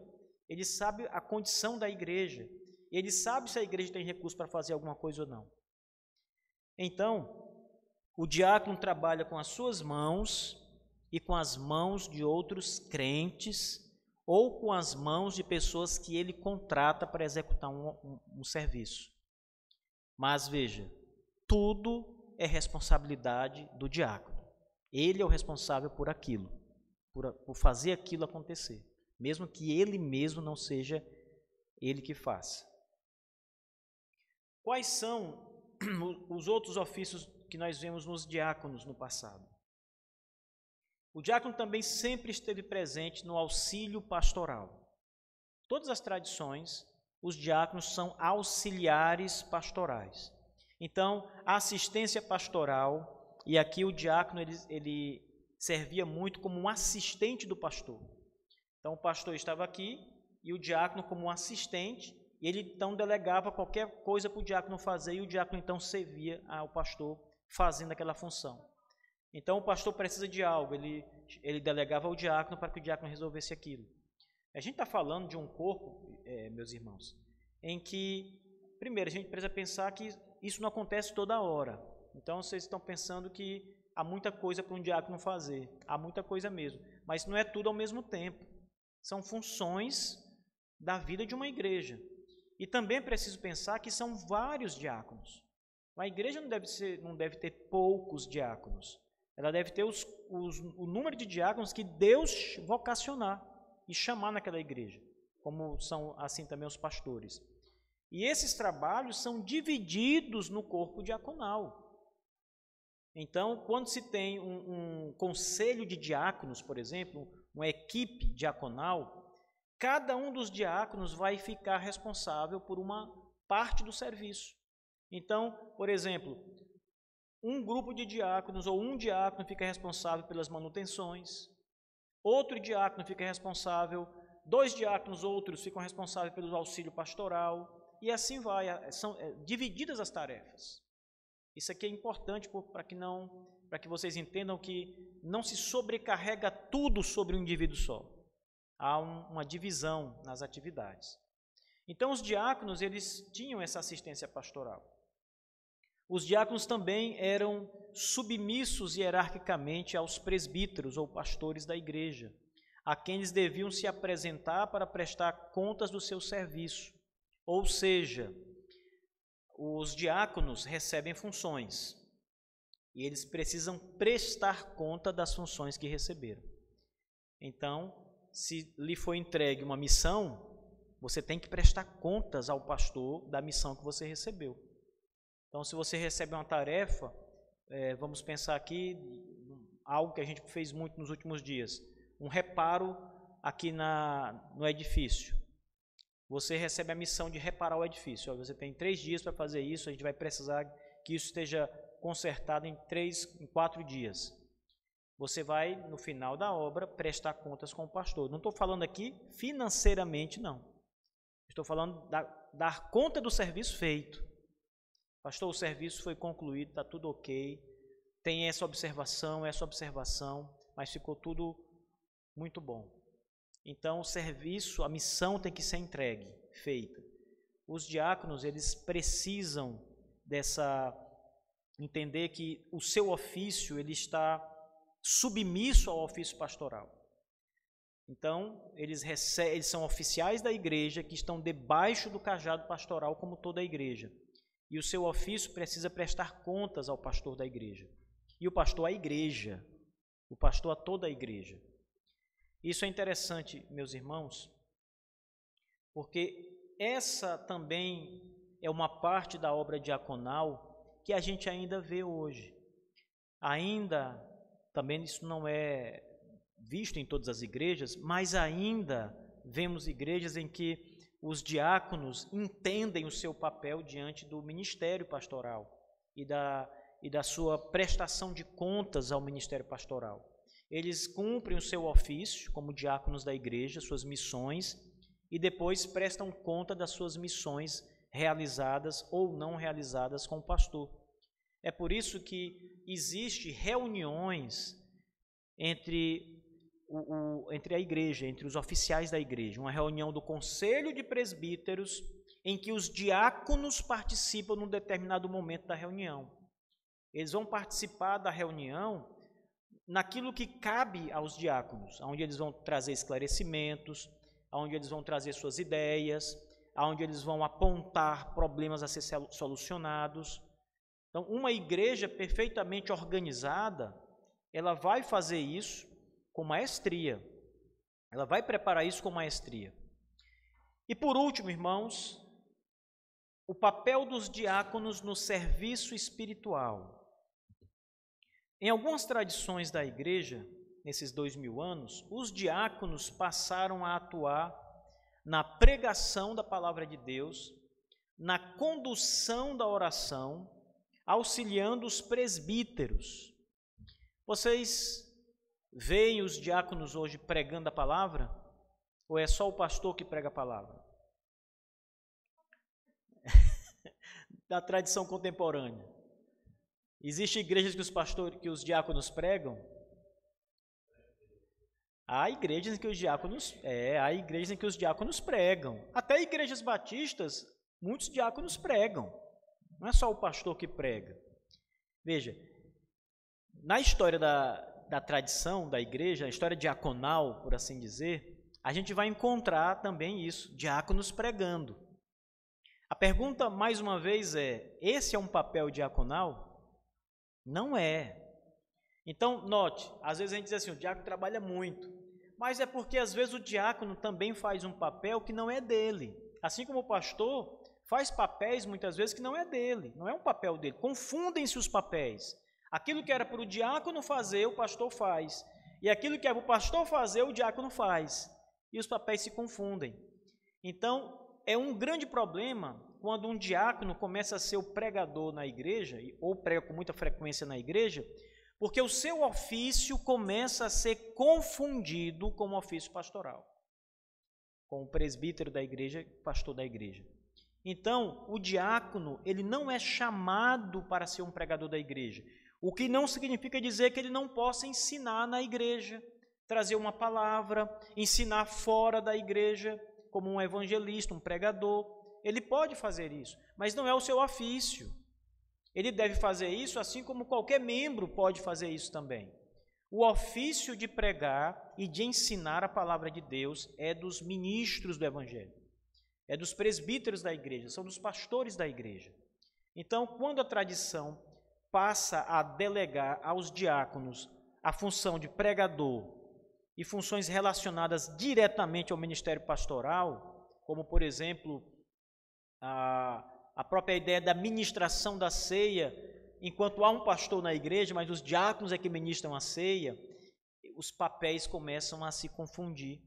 ele sabe a condição da igreja, ele sabe se a igreja tem recurso para fazer alguma coisa ou não. Então, o diácono trabalha com as suas mãos e com as mãos de outros crentes ou com as mãos de pessoas que ele contrata para executar um serviço. Mas veja, tudo é responsabilidade do diácono. Ele é o responsável por aquilo, por fazer aquilo acontecer, mesmo que ele mesmo não seja ele que faça. Quais são os outros ofícios que nós vemos nos diáconos no passado? O diácono também sempre esteve presente no auxílio pastoral. Todas as tradições, os diáconos são auxiliares pastorais. Então, a assistência pastoral, e aqui o diácono ele servia muito como um assistente do pastor. Então, o pastor estava aqui e o diácono como um assistente, e ele então delegava qualquer coisa para o diácono fazer, e o diácono então servia ao pastor fazendo aquela função. Então, o pastor precisa de algo, ele delegava ao diácono para que o diácono resolvesse aquilo. A gente está falando de um corpo, meus irmãos, em que, primeiro, a gente precisa pensar que isso não acontece toda hora. Então, vocês estão pensando que há muita coisa para um diácono fazer, há muita coisa mesmo, mas não é tudo ao mesmo tempo. São funções da vida de uma igreja. E também é preciso pensar que são vários diáconos. A igreja não deve ter poucos diáconos. Ela deve ter o número de diáconos que Deus vocacionar e chamar naquela igreja. como são assim também os pastores. E esses trabalhos são divididos no corpo diaconal. Então, quando se tem um conselho de diáconos, por exemplo, uma equipe diaconal, cada um dos diáconos vai ficar responsável por uma parte do serviço. Então, por exemplo, um grupo de diáconos ou um diácono fica responsável pelas manutenções, outro diácono fica responsável, 2 diáconos outros ficam responsáveis pelo auxílio pastoral, e assim vai, são divididas as tarefas. Isso aqui é importante para que vocês entendam que não se sobrecarrega tudo sobre um indivíduo só. Há uma divisão nas atividades. Então, os diáconos, eles tinham essa assistência pastoral. Os diáconos também eram submissos hierarquicamente aos presbíteros ou pastores da igreja, a quem eles deviam se apresentar para prestar contas do seu serviço. Ou seja, os diáconos recebem funções e eles precisam prestar conta das funções que receberam. Então, se lhe foi entregue uma missão, você tem que prestar contas ao pastor da missão que você recebeu. Então, se você recebe uma tarefa, vamos pensar aqui, algo que a gente fez muito nos últimos dias, um reparo aqui no edifício. Você recebe a missão de reparar o edifício. Você tem 3 dias para fazer isso, a gente vai precisar que isso esteja consertado em 4 dias. Você vai, no final da obra, prestar contas com o pastor. Não estou falando aqui financeiramente, não. Estou falando dar conta do serviço feito. Pastor, o serviço foi concluído, está tudo ok, tem essa observação, mas ficou tudo muito bom. Então, o serviço, a missão tem que ser entregue, feita. Os diáconos, eles precisam entender que o seu ofício, ele está submisso ao ofício pastoral. Então, eles são oficiais da igreja que estão debaixo do cajado pastoral, como toda a igreja. E o seu ofício precisa prestar contas ao pastor da igreja. E o pastor à igreja, o pastor a toda a igreja. Isso é interessante, meus irmãos, porque essa também é uma parte da obra diaconal que a gente ainda vê hoje. Ainda, também isso não é visto em todas as igrejas, mas ainda vemos igrejas em que os diáconos entendem o seu papel diante do ministério pastoral e da sua prestação de contas ao ministério pastoral. Eles cumprem o seu ofício como diáconos da igreja, suas missões, e depois prestam conta das suas missões realizadas ou não realizadas com o pastor. É por isso que existem reuniões entre a igreja, entre os oficiais da igreja, uma reunião do conselho de presbíteros em que os diáconos participam num determinado momento da reunião. Eles vão participar da reunião naquilo que cabe aos diáconos, onde eles vão trazer esclarecimentos, onde eles vão trazer suas ideias, onde eles vão apontar problemas a ser solucionados. Então, uma igreja perfeitamente organizada, ela vai fazer isso com maestria, ela vai preparar isso com maestria. E por último, irmãos, o papel dos diáconos no serviço espiritual. Em algumas tradições da igreja, nesses 2000 anos, os diáconos passaram a atuar na pregação da palavra de Deus, na condução da oração, auxiliando os presbíteros. Vocês veem os diáconos hoje pregando a palavra? Ou é só o pastor que prega a palavra? Da tradição contemporânea. Existem igrejas que os diáconos pregam? Há igrejas em que os diáconos pregam. Até igrejas batistas, muitos diáconos pregam. Não é só o pastor que prega. Veja, na história da tradição da igreja, a história diaconal, por assim dizer, a gente vai encontrar também isso, diáconos pregando. A pergunta, mais uma vez, esse é um papel diaconal? Não é. Então, note, às vezes a gente diz assim, o diácono trabalha muito, mas é porque às vezes o diácono também faz um papel que não é dele. Assim como o pastor faz papéis muitas vezes que não é dele, não é um papel dele. Confundem-se os papéis. Aquilo que era para o diácono fazer, o pastor faz. E aquilo que era para o pastor fazer, o diácono faz. E os papéis se confundem. Então, é um grande problema quando um diácono começa a ser o pregador na igreja, ou prega com muita frequência na igreja, porque o seu ofício começa a ser confundido com o ofício pastoral, com o presbítero da igreja, pastor da igreja. Então, o diácono, ele não é chamado para ser um pregador da igreja, o que não significa dizer que ele não possa ensinar na igreja, trazer uma palavra, ensinar fora da igreja, como um evangelista, um pregador. Ele pode fazer isso, mas não é o seu ofício. Ele deve fazer isso assim como qualquer membro pode fazer isso também. O ofício de pregar e de ensinar a palavra de Deus é dos ministros do evangelho, é dos presbíteros da igreja, são dos pastores da igreja. Então, quando a tradição passa a delegar aos diáconos a função de pregador e funções relacionadas diretamente ao ministério pastoral, como, por exemplo, a própria ideia da ministração da ceia, enquanto há um pastor na igreja, mas os diáconos é que ministram a ceia, os papéis começam a se confundir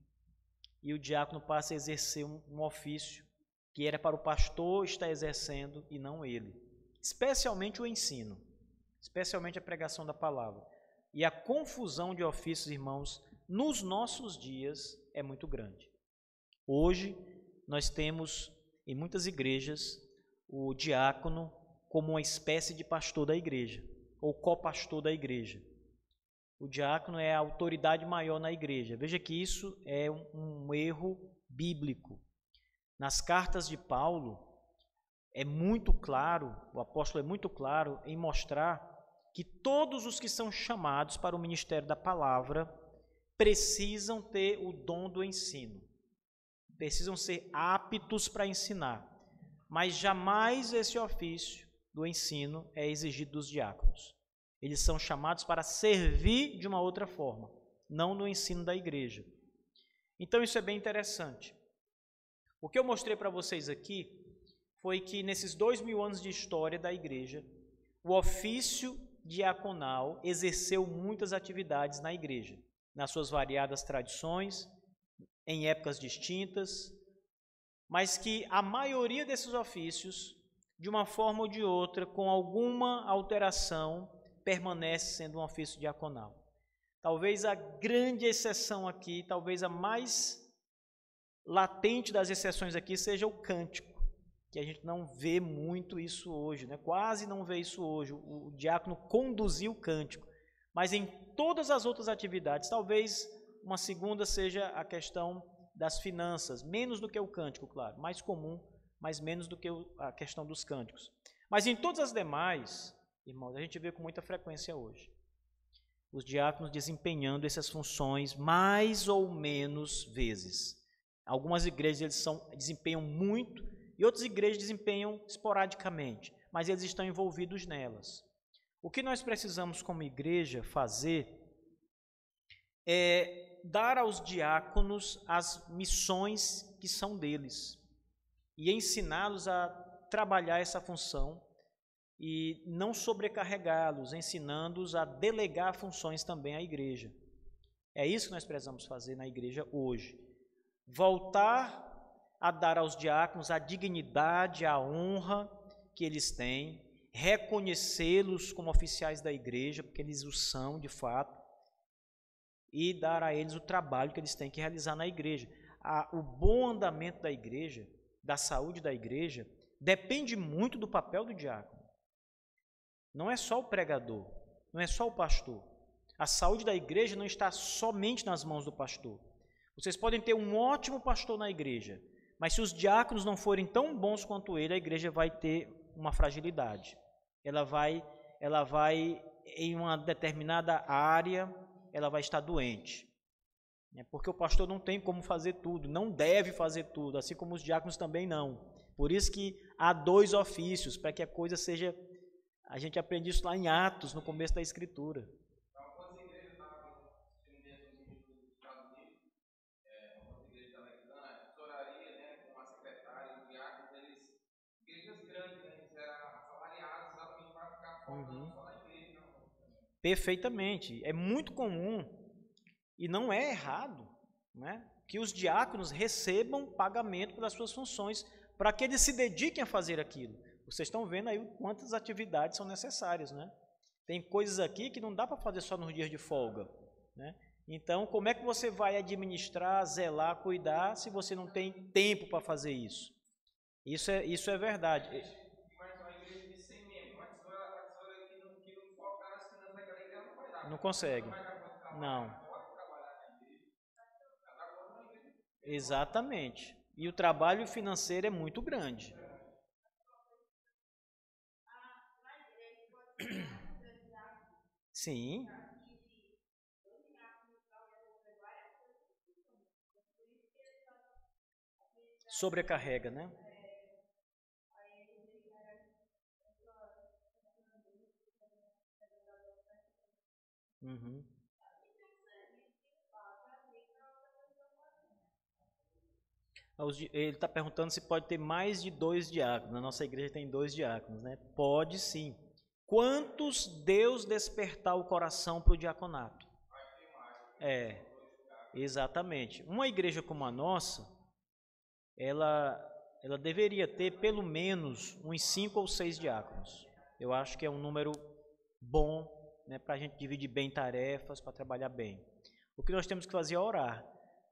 e o diácono passa a exercer um ofício que era para o pastor estar exercendo e não ele, especialmente o ensino, especialmente a pregação da palavra. E a confusão de ofícios, irmãos, nos nossos dias é muito grande. Hoje nós temos em muitas igrejas o diácono como uma espécie de pastor da igreja, ou copastor da igreja. O diácono é a autoridade maior na igreja. Veja que isso é um erro bíblico. Nas cartas de Paulo, é muito claro, o apóstolo é muito claro em mostrar que todos os que são chamados para o ministério da palavra precisam ter o dom do ensino, precisam ser aptos para ensinar, mas jamais esse ofício do ensino é exigido dos diáconos. Eles são chamados para servir de uma outra forma, não no ensino da igreja. Então isso é bem interessante. O que eu mostrei para vocês aqui foi que nesses 2000 anos de história da igreja, o ofício diaconal exerceu muitas atividades na igreja, nas suas variadas tradições, em épocas distintas, mas que a maioria desses ofícios, de uma forma ou de outra, com alguma alteração, permanece sendo um ofício diaconal. Talvez a grande exceção aqui, talvez a mais latente das exceções aqui, seja o cântico, que a gente não vê muito isso hoje, né? Quase não vê isso hoje, o diácono conduzir o cântico. Mas em todas as outras atividades, talvez uma segunda seja a questão das finanças, menos do que o cântico, claro, mais comum, mas menos do que a questão dos cânticos. Mas em todas as demais, irmãos, a gente vê com muita frequência hoje os diáconos desempenhando essas funções mais ou menos vezes. Algumas igrejas desempenham muito e outras igrejas desempenham esporadicamente, mas eles estão envolvidos nelas. O que nós precisamos como igreja fazer é dar aos diáconos as missões que são deles e ensiná-los a trabalhar essa função e não sobrecarregá-los, ensinando-os a delegar funções também à igreja. É isso que nós precisamos fazer na igreja hoje. Voltar a dar aos diáconos a dignidade, a honra que eles têm, reconhecê-los como oficiais da igreja, porque eles o são de fato, e dar a eles o trabalho que eles têm que realizar na igreja. O bom andamento da igreja, da saúde da igreja, depende muito do papel do diácono. Não é só o pregador, não é só o pastor. A saúde da igreja não está somente nas mãos do pastor. Vocês podem ter um ótimo pastor na igreja, mas se os diáconos não forem tão bons quanto ele, a igreja vai ter uma fragilidade. Ela vai em uma determinada área, ela vai estar doente. Porque o pastor não tem como fazer tudo, não deve fazer tudo, assim como os diáconos também não. Por isso que há 2 ofícios, para que a coisa seja... A gente aprende isso lá em Atos, no começo da Escritura. Uhum. Perfeitamente. É muito comum e não é errado, né, que os diáconos recebam pagamento pelas suas funções para que eles se dediquem a fazer aquilo. Vocês estão vendo aí quantas atividades são necessárias, né? Tem coisas aqui que não dá para fazer só nos dias de folga, né? Então, como é que você vai administrar, zelar, cuidar se você não tem tempo para fazer isso? Isso é verdade. Não consegue. Não. Exatamente. E o trabalho financeiro é muito grande. Sim, sobrecarrega, né? Uhum. Ele está perguntando se pode ter mais de 2 diáconos. Na nossa igreja tem 2 diáconos, né? Pode sim. Quantos Deus despertar o coração para o diaconato? É, exatamente. Uma igreja como a nossa, ela, ela deveria ter pelo menos uns 5 ou 6 diáconos. Eu acho que é um número bom, né, para a gente dividir bem tarefas, para trabalhar bem. O que nós temos que fazer é orar,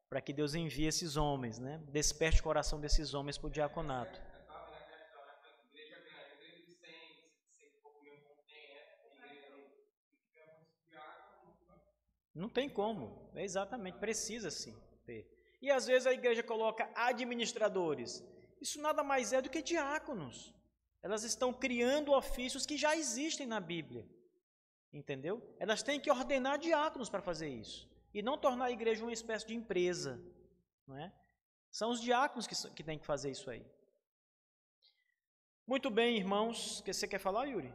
para que Deus envie esses homens, né, desperte o coração desses homens para o diaconato. Não tem como, exatamente, precisa sim ter. E às vezes a igreja coloca administradores. Isso nada mais é do que diáconos. Elas estão criando ofícios que já existem na Bíblia, entendeu? Elas têm que ordenar diáconos para fazer isso e não tornar a igreja uma espécie de empresa, não é? São os diáconos que têm que fazer isso aí. Muito bem, irmãos. O que você quer falar, Yuri?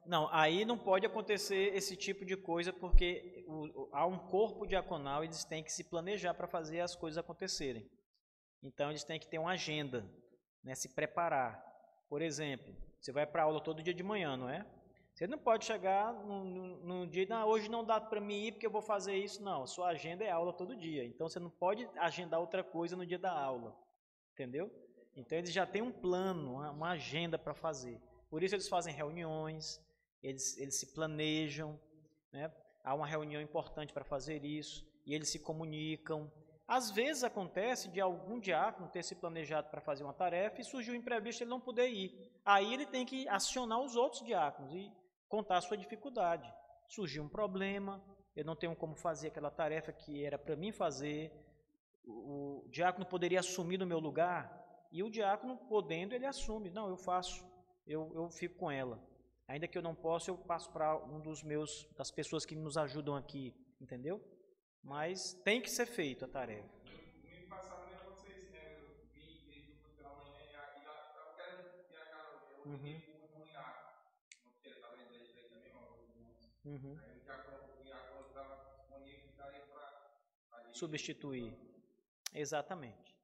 Não, aí não pode acontecer esse tipo de coisa porque há um corpo diaconal e eles têm que se planejar para fazer as coisas acontecerem. Então eles têm que ter uma agenda, né, se preparar. Por exemplo, você vai para a aula todo dia de manhã, não é? Você não pode chegar num dia, não, hoje não dá para mim ir porque eu vou fazer isso. Não, sua agenda é aula todo dia. Então você não pode agendar outra coisa no dia da aula, entendeu? Então eles já têm um plano, uma agenda para fazer. Por isso eles fazem reuniões, eles se planejam, né? Há uma reunião importante para fazer isso e eles se comunicam. Às vezes acontece de algum diácono ter se planejado para fazer uma tarefa e surgiu um imprevisto e ele não poder ir. Aí ele tem que acionar os outros diáconos e contar a sua dificuldade. Surgiu um problema, eu não tenho como fazer aquela tarefa que era para mim fazer, o diácono poderia assumir no meu lugar, e o diácono, podendo, ele assume. Não, eu faço, eu fico com ela. Ainda que eu não possa, eu passo para um das pessoas que nos ajudam aqui, entendeu? Mas tem que ser feito a tarefa. Uhum. Uhum. Substituir. Exatamente.